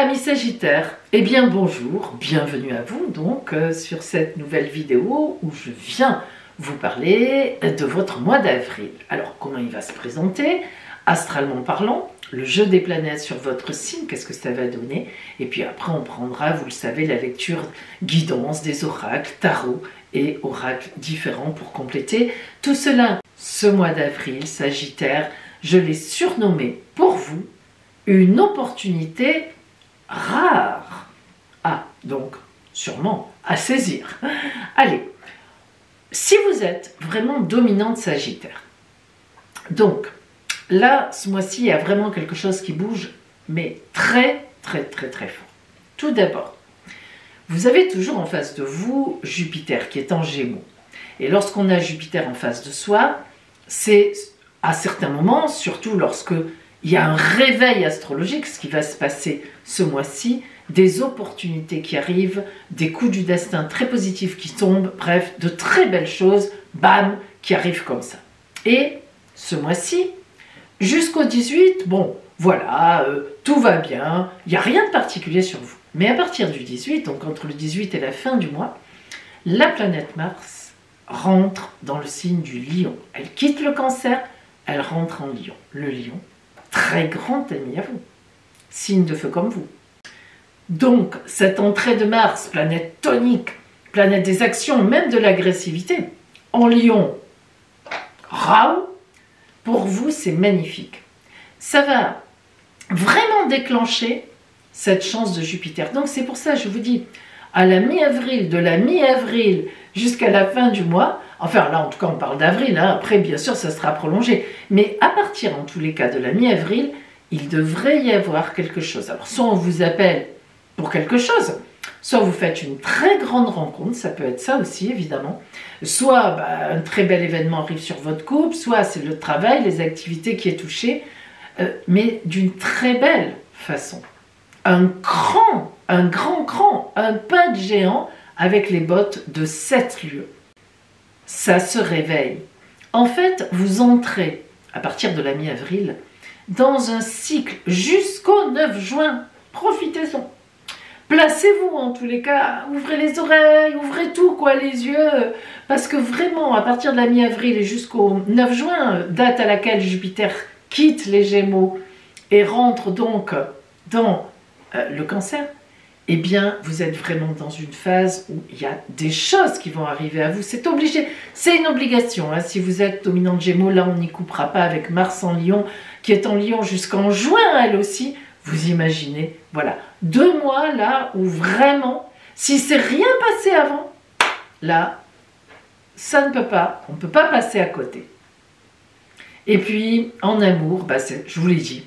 amis Sagittaires, eh bien bonjour, bienvenue à vous donc sur cette nouvelle vidéo où je viens vous parler de votre mois d'avril. Alors comment il va se présenter? Astralement parlant, le jeu des planètes sur votre signe, qu'est-ce que ça va donner? Et puis après on prendra, vous le savez, la lecture guidance des oracles, tarot et oracles différents pour compléter tout cela. Ce mois d'avril, Sagittaire, je l'ai surnommé pour vous une opportunité rare. Ah, donc sûrement à saisir. Allez, si vous êtes vraiment dominante Sagittaire, donc là, ce mois-ci, il y a vraiment quelque chose qui bouge, mais très fort. Tout d'abord, vous avez toujours en face de vous Jupiter qui est en Gémeaux. Et lorsqu'on a Jupiter en face de soi, c'est à certains moments, surtout lorsque il y a un réveil astrologique, ce qui va se passer ce mois-ci, des opportunités qui arrivent, des coups du destin très positifs qui tombent, bref, de très belles choses, bam, qui arrivent comme ça. Et ce mois-ci, jusqu'au 18, bon, voilà, tout va bien, il n'y a rien de particulier sur vous. Mais à partir du 18, donc entre le 18 et la fin du mois, la planète Mars rentre dans le signe du Lion. Elle quitte le Cancer, elle rentre en Lion. Le Lion, très grand ami à vous, signe de feu comme vous. Donc, cette entrée de Mars, planète tonique, planète des actions, même de l'agressivité, en Lion, Raoult, pour vous, c'est magnifique. Ça va vraiment déclencher cette chance de Jupiter. Donc, c'est pour ça que je vous dis, à la mi-avril, de la mi-avril jusqu'à la fin du mois, enfin là, en tout cas, on parle d'avril, hein, après, bien sûr, ça sera prolongé, mais à partir, en tous les cas, de la mi-avril, il devrait y avoir quelque chose. Alors, soit on vous appelle pour quelque chose, soit vous faites une très grande rencontre, ça peut être ça aussi évidemment, soit un très bel événement arrive sur votre couple, soit c'est le travail, les activités qui est touché, mais d'une très belle façon. Un pas de géant avec les bottes de 7 lieues. Ça se réveille. En fait, vous entrez, à partir de la mi-avril, dans un cycle jusqu'au 9 juin. Profitez-en. Placez-vous en tous les cas, ouvrez les oreilles, ouvrez tout, quoi, les yeux, parce que vraiment, à partir de la mi-avril et jusqu'au 9 juin, date à laquelle Jupiter quitte les Gémeaux et rentre donc dans le Cancer, eh bien, vous êtes vraiment dans une phase où il y a des choses qui vont arriver à vous. C'est obligé, c'est une obligation. Hein. Si vous êtes dominante Gémeaux, là, on n'y coupera pas avec Mars en Lion, qui est en Lion jusqu'en juin, elle aussi. Vous imaginez, voilà, 2 mois là où vraiment, si c'est rien passé avant, là, ça ne peut pas, on ne peut pas passer à côté. Et puis, en amour, je vous l'ai dit,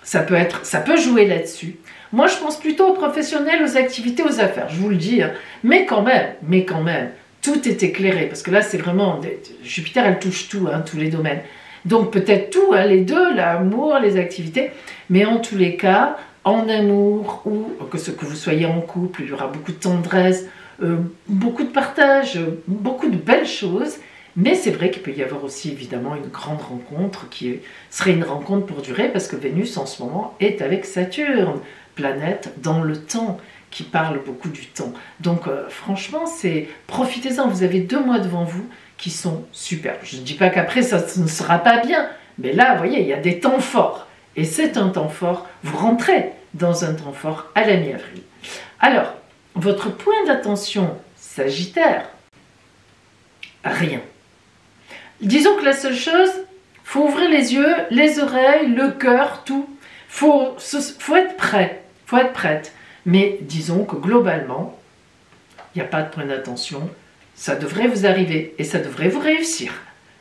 ça peut jouer là-dessus. Moi, je pense plutôt aux professionnels, aux activités, aux affaires, je vous le dis, hein. Mais quand même, tout est éclairé, parce que là, c'est vraiment, Jupiter, elle touche tout, hein, tous les domaines. Donc peut-être tout, hein, les deux, l'amour, les activités, mais en tous les cas, en amour ou que vous soyez en couple, il y aura beaucoup de tendresse, beaucoup de partage, beaucoup de belles choses, mais c'est vrai qu'il peut y avoir aussi évidemment une grande rencontre qui serait une rencontre pour durer parce que Vénus en ce moment est avec Saturne, planète dans le temps, qui parle beaucoup du temps. Donc franchement, profitez-en, vous avez 2 mois devant vous qui sont super. Je ne dis pas qu'après ça ne sera pas bien, mais là, vous voyez, il y a des temps forts. Et c'est un temps fort, vous rentrez dans un temps fort à la mi-avril. Alors, votre point d'attention Sagittaire, rien. Disons que la seule chose, il faut ouvrir les yeux, les oreilles, le cœur, tout. Faut être prêt, faut être prête. Mais disons que globalement, il n'y a pas de point d'attention. Ça devrait vous arriver et ça devrait vous réussir.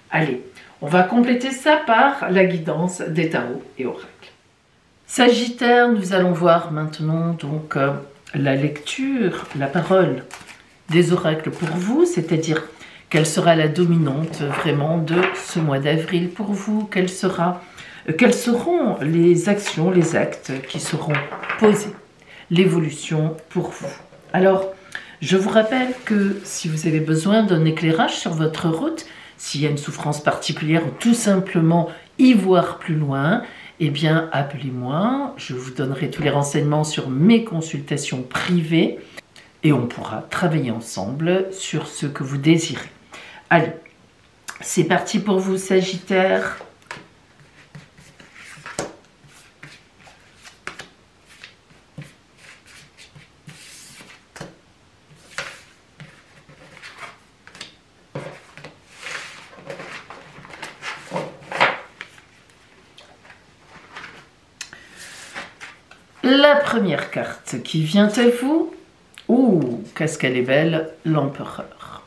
Allez, on va compléter ça par la guidance des tarots et oracles. Sagittaire, nous allons voir maintenant donc la lecture, la parole des oracles pour vous, c'est-à-dire quelle sera la dominante vraiment de ce mois d'avril pour vous, quelles seront les actions, les actes qui seront posés, l'évolution pour vous. Alors, je vous rappelle que si vous avez besoin d'un éclairage sur votre route, s'il y a une souffrance particulière ou tout simplement y voir plus loin, eh bien appelez-moi, je vous donnerai tous les renseignements sur mes consultations privées et on pourra travailler ensemble sur ce que vous désirez. Allez, c'est parti pour vous, Sagittaire. La première carte qui vient à vous, ouh, qu'est-ce qu'elle est belle, l'empereur.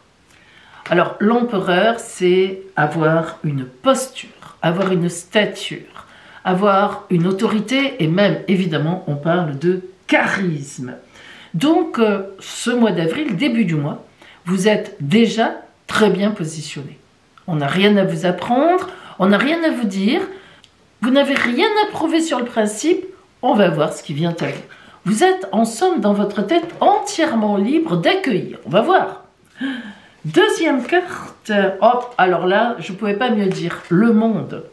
Alors, l'empereur, c'est avoir une posture, avoir une stature, avoir une autorité et même, évidemment, on parle de charisme. Donc, ce mois d'avril, début du mois, vous êtes déjà très bien positionné. On n'a rien à vous apprendre, on n'a rien à vous dire, vous n'avez rien à prouver sur le principe. On va voir ce qui vient à vous. Vous êtes en somme dans votre tête entièrement libre d'accueillir. On va voir. Deuxième carte. Hop, alors là, je ne pouvais pas mieux dire. Le monde.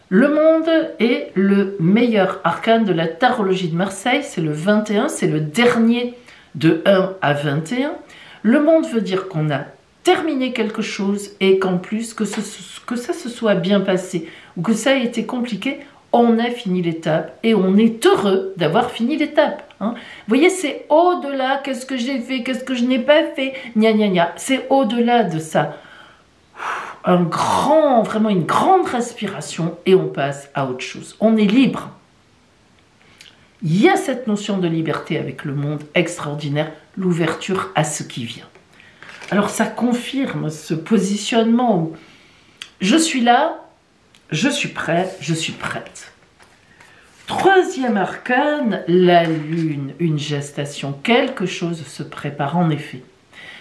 Le monde est le meilleur arcane de la tarologie de Marseille. C'est le 21. C'est le dernier de 1 à 21. Le monde veut dire qu'on a terminé quelque chose et qu'en plus, que ça se soit bien passé ou que ça ait été compliqué, on a fini l'étape et on est heureux d'avoir fini l'étape. Hein. Vous voyez, c'est au-delà, qu'est-ce que j'ai fait, qu'est-ce que je n'ai pas fait, gna gna gna. C'est au-delà de ça. Vraiment une grande respiration et on passe à autre chose. On est libre. Il y a cette notion de liberté avec le monde extraordinaire, l'ouverture à ce qui vient. Alors ça confirme ce positionnement où je suis là, je suis prêt, je suis prête. Troisième arcane, la lune, une gestation. Quelque chose se prépare en effet.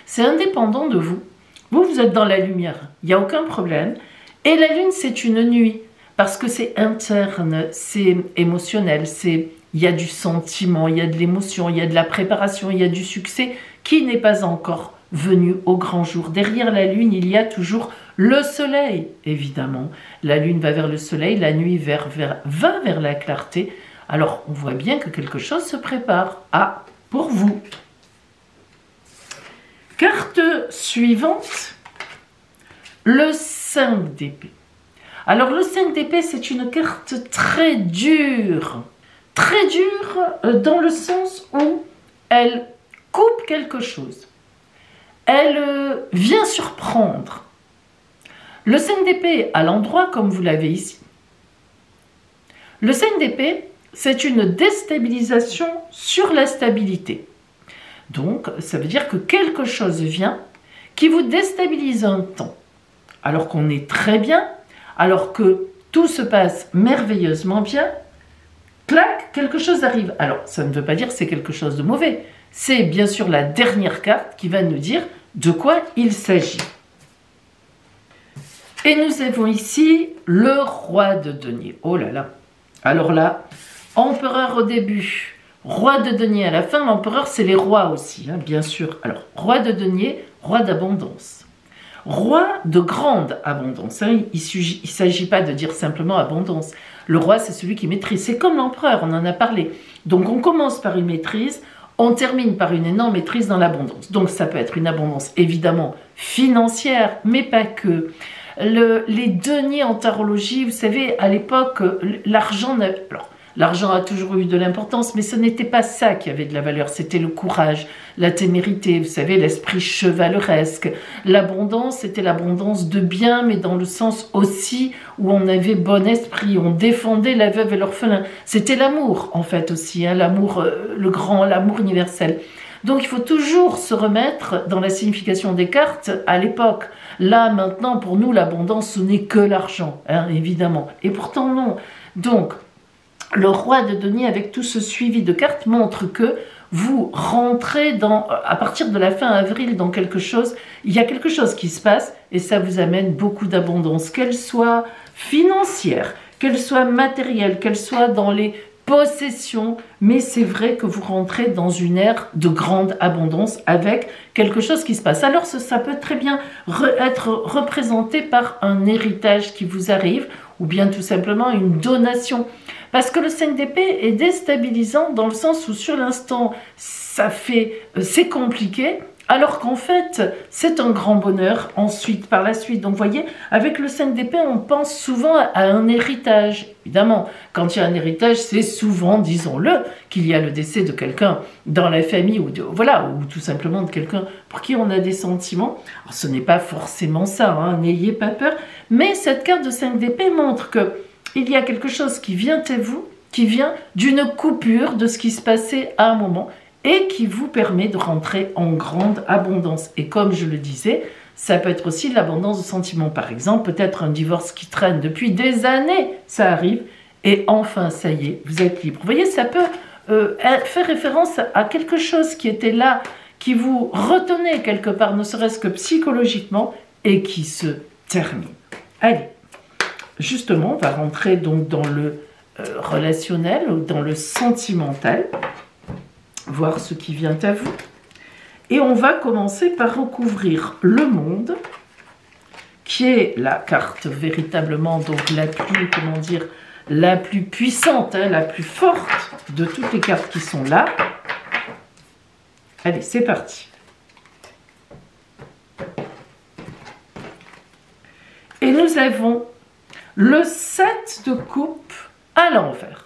C'est indépendant de vous. Vous êtes dans la lumière, il n'y a aucun problème. Et la lune, c'est une nuit, parce que c'est interne, c'est émotionnel, il y a du sentiment, il y a de l'émotion, il y a de la préparation, il y a du succès qui n'est pas encore venu au grand jour. Derrière la lune, il y a toujours le soleil, évidemment. La lune va vers le soleil, la nuit va vers la clarté. Alors, on voit bien que quelque chose se prépare. Ah, pour vous. Carte suivante, le 5 d'épée. Alors, le 5 d'épée, c'est une carte très dure. Très dure dans le sens où elle coupe quelque chose. Elle vient surprendre. Le 5 d'épée à l'endroit comme vous l'avez ici. Le 5 d'épée, c'est une déstabilisation sur la stabilité. Donc, ça veut dire que quelque chose vient qui vous déstabilise un temps. Alors qu'on est très bien, alors que tout se passe merveilleusement bien, clac, quelque chose arrive. Alors, ça ne veut pas dire que c'est quelque chose de mauvais. C'est bien sûr la dernière carte qui va nous dire de quoi il s'agit. Et nous avons ici le roi de denier. Oh là là. Alors là, empereur au début, roi de denier à la fin. L'empereur, c'est les rois aussi, hein, bien sûr. Alors, roi de denier, roi d'abondance. Roi de grande abondance. Hein. Il ne s'agit pas de dire simplement abondance. Le roi, c'est celui qui maîtrise. C'est comme l'empereur, on en a parlé. Donc, on commence par une maîtrise. On termine par une énorme maîtrise dans l'abondance. Donc ça peut être une abondance évidemment financière, mais pas que. Les deniers en tarologie, vous savez, à l'époque, l'argent a toujours eu de l'importance, mais ce n'était pas ça qui avait de la valeur, c'était le courage, la témérité, vous savez, l'esprit chevaleresque. L'abondance, c'était l'abondance de biens, mais dans le sens aussi où on avait bon esprit, on défendait la veuve et l'orphelin. C'était l'amour, en fait, aussi, hein, l'amour, le grand, l'amour universel. Donc, il faut toujours se remettre dans la signification des cartes à l'époque. Là, maintenant, pour nous, l'abondance, ce n'est que l'argent, hein, évidemment. Et pourtant, non. Donc, le roi de denier, avec tout ce suivi de cartes, montre que vous rentrez à partir de la fin avril dans quelque chose, il y a quelque chose qui se passe et ça vous amène beaucoup d'abondance, qu'elle soit financière, qu'elle soit matérielle, qu'elle soit dans les possessions, mais c'est vrai que vous rentrez dans une ère de grande abondance avec quelque chose qui se passe. Alors ça peut très bien être représenté par un héritage qui vous arrive ou bien tout simplement une donation. Parce que le 5 d'épée est déstabilisant dans le sens où sur l'instant, c'est compliqué, alors qu'en fait, c'est un grand bonheur ensuite, par la suite. Donc, vous voyez, avec le 5 d'épée, on pense souvent à un héritage. Évidemment, quand il y a un héritage, c'est souvent, disons-le, qu'il y a le décès de quelqu'un dans la famille, ou tout simplement de quelqu'un pour qui on a des sentiments. Alors, ce n'est pas forcément ça, hein, n'ayez pas peur. Mais cette carte de 5 d'épée montre que il y a quelque chose qui vient à vous, qui vient d'une coupure de ce qui se passait à un moment, et qui vous permet de rentrer en grande abondance. Et comme je le disais, ça peut être aussi l'abondance de sentiments. Par exemple, peut-être un divorce qui traîne depuis des années, ça arrive, et enfin, ça y est, vous êtes libre. Vous voyez, ça peut faire référence à quelque chose qui était là, qui vous retenait quelque part, ne serait-ce que psychologiquement, et qui se termine. Allez, justement, on va rentrer donc dans le relationnel, ou dans le sentimental, voir ce qui vient à vous. Et on va commencer par recouvrir le monde, qui est la carte véritablement, donc la plus, comment dire, la plus puissante, hein, la plus forte de toutes les cartes qui sont là. Allez, c'est parti. Et nous avons le 7 de coupe à l'envers.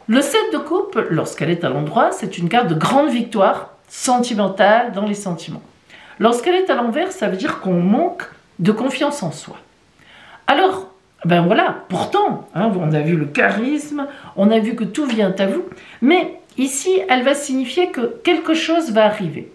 Le 7 de coupe, lorsqu'elle est à l'endroit, c'est une carte de grande victoire sentimentale dans les sentiments. Lorsqu'elle est à l'envers, ça veut dire qu'on manque de confiance en soi. Alors, ben voilà, pourtant, hein, on a vu le charisme, on a vu que tout vient à vous, mais ici, elle va signifier que quelque chose va arriver.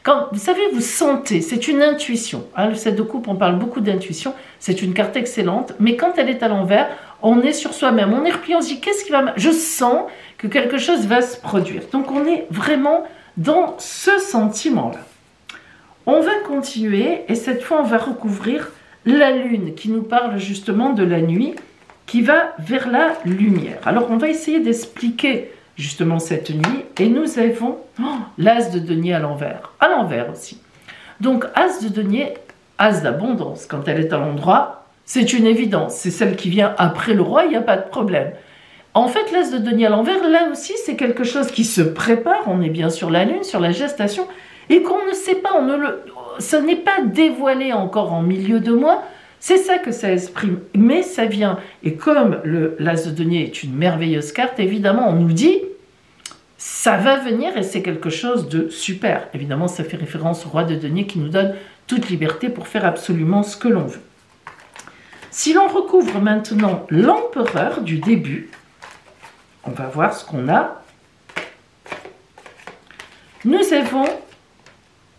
Quand, vous savez, vous sentez, c'est une intuition. Hein, le 7 de coupe, on parle beaucoup d'intuition, c'est une carte excellente, mais quand elle est à l'envers, on est sur soi-même, on est replié, on se dit, qu'est-ce qui va... Je sens que quelque chose va se produire. Donc, on est vraiment dans ce sentiment-là. On va continuer, et cette fois, on va recouvrir la lune, qui nous parle justement de la nuit, qui va vers la lumière. Alors, on va essayer d'expliquer justement cette nuit, et nous avons l'as de denier à l'envers aussi. Donc, as de denier, as d'abondance, quand elle est à l'endroit, c'est une évidence, c'est celle qui vient après le roi, il n'y a pas de problème. En fait, l'as de denier à l'envers, là aussi, c'est quelque chose qui se prépare, on est bien sur la lune, sur la gestation, et qu'on ne sait pas, ce n'est pas dévoilé encore en milieu de mois, c'est ça que ça exprime, mais ça vient. Et comme l'as de denier est une merveilleuse carte, évidemment, on nous dit, ça va venir et c'est quelque chose de super. Évidemment, ça fait référence au roi de denier qui nous donne toute liberté pour faire absolument ce que l'on veut. Si l'on recouvre maintenant l'empereur du début, on va voir ce qu'on a. Nous avons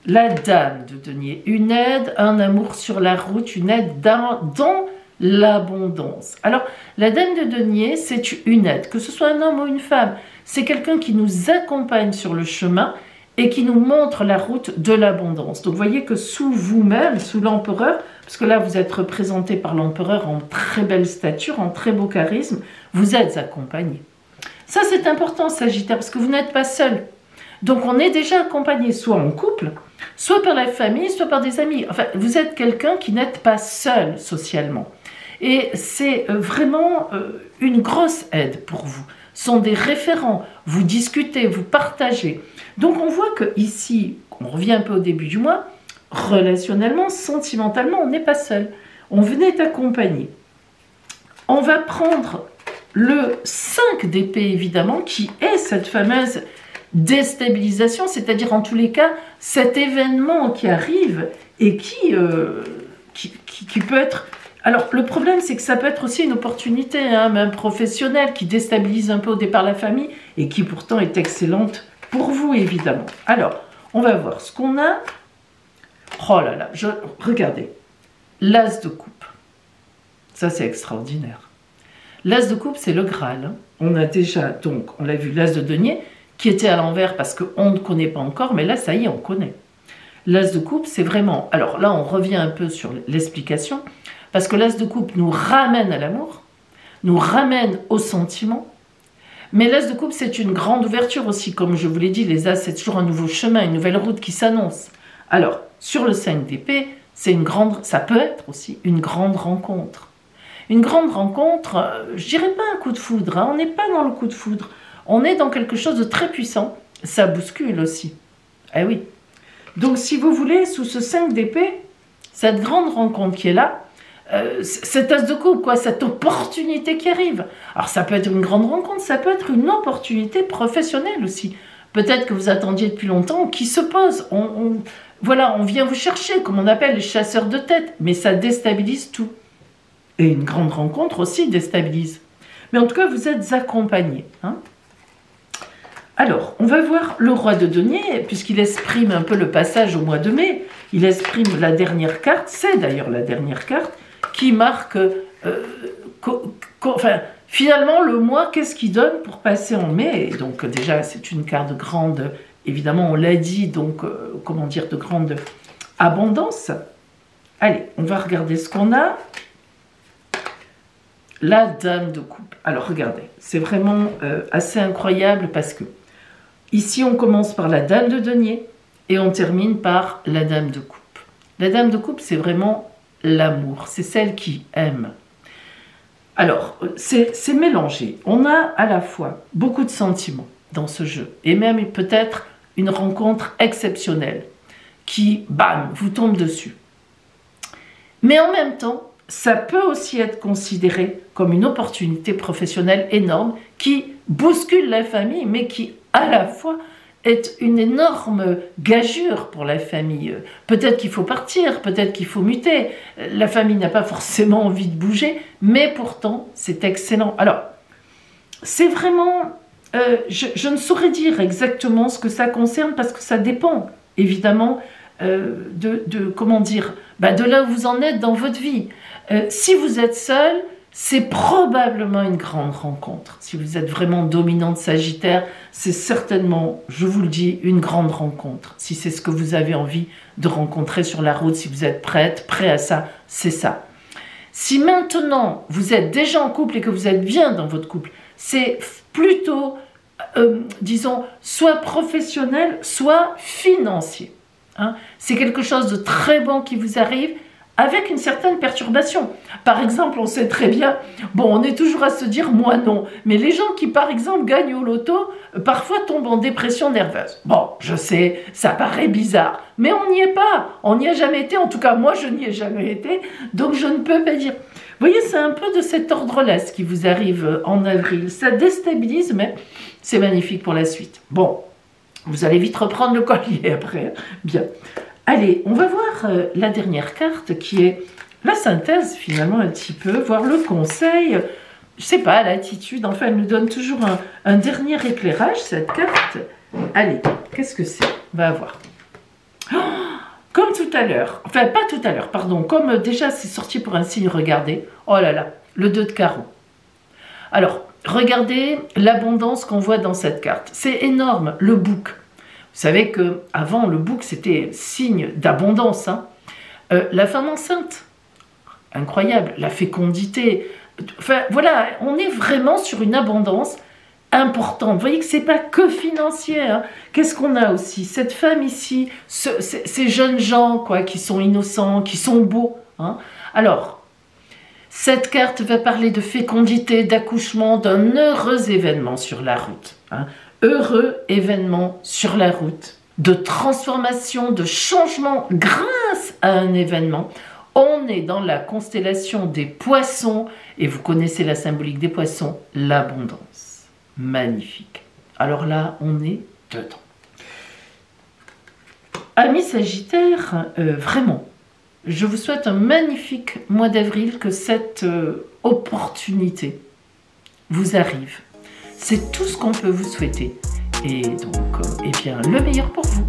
la dame de denier, une aide, un amour sur la route, une aide dans l'abondance. Alors, la dame de denier, c'est une aide, que ce soit un homme ou une femme, c'est quelqu'un qui nous accompagne sur le chemin et qui nous montre la route de l'abondance. Donc, vous voyez que sous vous-même, sous l'empereur, parce que là, vous êtes représenté par l'empereur en très belle stature, en très beau charisme, vous êtes accompagné. Ça, c'est important, Sagittaire, parce que vous n'êtes pas seul. Donc, on est déjà accompagné, soit en couple, soit par la famille, soit par des amis. Enfin, vous êtes quelqu'un qui n'êtes pas seul socialement. Et c'est vraiment une grosse aide pour vous. Ce sont des référents, vous discutez, vous partagez. Donc, on voit que ici, on revient un peu au début du mois, relationnellement, sentimentalement, on n'est pas seul. On venait accompagner. On va prendre le 5 d'épée, évidemment, qui est cette fameuse déstabilisation, c'est-à-dire en tous les cas, cet événement qui arrive et qui peut être... Alors, le problème, c'est que ça peut être aussi une opportunité, hein, même professionnelle, qui déstabilise un peu au départ la famille et qui pourtant est excellente pour vous, évidemment. Alors, on va voir ce qu'on a. Oh là là, regardez, l'as de coupe. Ça, c'est extraordinaire. L'as de coupe, c'est le Graal. Hein. On a déjà, donc, on l'a vu, l'as de denier, qui était à l'envers parce qu'on ne connaît pas encore, mais là, ça y est, on connaît. L'as de coupe, c'est vraiment... Alors là, on revient un peu sur l'explication, parce que l'as de coupe nous ramène à l'amour, nous ramène au sentiment, mais l'as de coupe, c'est une grande ouverture aussi. Comme je vous l'ai dit, les as, c'est toujours un nouveau chemin, une nouvelle route qui s'annonce. Alors, sur le 5 d'épée, c'est une grande... Ça peut être aussi une grande rencontre. Une grande rencontre, je dirais pas un coup de foudre, hein, on n'est pas dans le coup de foudre. On est dans quelque chose de très puissant. Ça bouscule aussi. Eh oui. Donc si vous voulez, sous ce 5 d'épée, cette grande rencontre qui est là, cet as de coupe, quoi, cette opportunité qui arrive. Alors ça peut être une grande rencontre, ça peut être une opportunité professionnelle aussi. Peut-être que vous attendiez depuis longtemps, qui se pose. Voilà, on vient vous chercher, comme on appelle les chasseurs de tête, mais ça déstabilise tout. Et une grande rencontre aussi déstabilise. Mais en tout cas, vous êtes accompagnés. Hein. Alors, on va voir le roi de denier, puisqu'il exprime un peu le passage au mois de mai. Il exprime la dernière carte, c'est d'ailleurs la dernière carte, qui marque, finalement, le mois, qu'est-ce qu'il donne pour passer en mai. Et donc, déjà, c'est une carte de grande, évidemment, on l'a dit, donc, comment dire, de grande abondance. Allez, on va regarder ce qu'on a. La dame de coupe. Alors, regardez, c'est vraiment assez incroyable parce que ici, on commence par la dame de denier et on termine par la dame de coupe. La dame de coupe, c'est vraiment l'amour. C'est celle qui aime. Alors, c'est mélangé. On a à la fois beaucoup de sentiments dans ce jeu et même peut-être une rencontre exceptionnelle qui, bam, vous tombe dessus. Mais en même temps, ça peut aussi être considéré comme une opportunité professionnelle énorme qui bouscule la famille, mais qui, à la fois, est une énorme gageure pour la famille. Peut-être qu'il faut partir, peut-être qu'il faut muter. La famille n'a pas forcément envie de bouger, mais pourtant, c'est excellent. Alors, c'est vraiment... je ne saurais dire exactement ce que ça concerne parce que ça dépend, évidemment, comment dire, de là où vous en êtes dans votre vie. Si vous êtes seul, c'est probablement une grande rencontre. Si vous êtes vraiment dominante Sagittaire, c'est certainement, je vous le dis, une grande rencontre. Si c'est ce que vous avez envie de rencontrer sur la route, si vous êtes prêt à ça, c'est ça. Si maintenant vous êtes déjà en couple et que vous êtes bien dans votre couple, c'est plutôt, disons, soit professionnel, soit financier. Hein. C'est quelque chose de très bon qui vous arrive, avec une certaine perturbation. Par exemple, on sait très bien, bon, on est toujours à se dire, moi non, mais les gens qui, par exemple, gagnent au loto, parfois tombent en dépression nerveuse. Bon, je sais, ça paraît bizarre, mais on n'y est pas, on n'y a jamais été, en tout cas, moi, je n'y ai jamais été, donc je ne peux pas dire. Vous voyez, c'est un peu de cet ordre-là, ce qui vous arrive en avril. Ça déstabilise, mais c'est magnifique pour la suite. Bon, vous allez vite reprendre le collier après, bien. Allez, on va voir la dernière carte qui est la synthèse finalement un petit peu, voir le conseil, je sais pas, l'attitude, enfin elle nous donne toujours un dernier éclairage cette carte. Allez, qu'est-ce que c'est? On va voir. Oh, comme tout à l'heure, enfin pas tout à l'heure, pardon, comme déjà c'est sorti pour un signe, regardez, oh là là, le 2 de carreau. Alors, regardez l'abondance qu'on voit dans cette carte, c'est énorme, le bouc. Vous savez qu'avant, le bouc, c'était signe d'abondance. Hein. La femme enceinte, incroyable. La fécondité. Enfin, voilà, on est vraiment sur une abondance importante. Vous voyez que ce n'est pas que financier. Hein. Qu'est-ce qu'on a aussi? Cette femme ici, ces jeunes gens quoi, qui sont innocents, qui sont beaux. Hein. Alors, cette carte va parler de fécondité, d'accouchement, d'un heureux événement sur la route. Hein. Heureux événement sur la route, de transformation, de changement grâce à un événement. On est dans la constellation des poissons, et vous connaissez la symbolique des poissons, l'abondance. Magnifique. Alors là, on est dedans. Amis Sagittaires, vraiment, je vous souhaite un magnifique mois d'avril, que cette opportunité vous arrive. C'est tout ce qu'on peut vous souhaiter. Et donc, eh bien, le meilleur pour vous.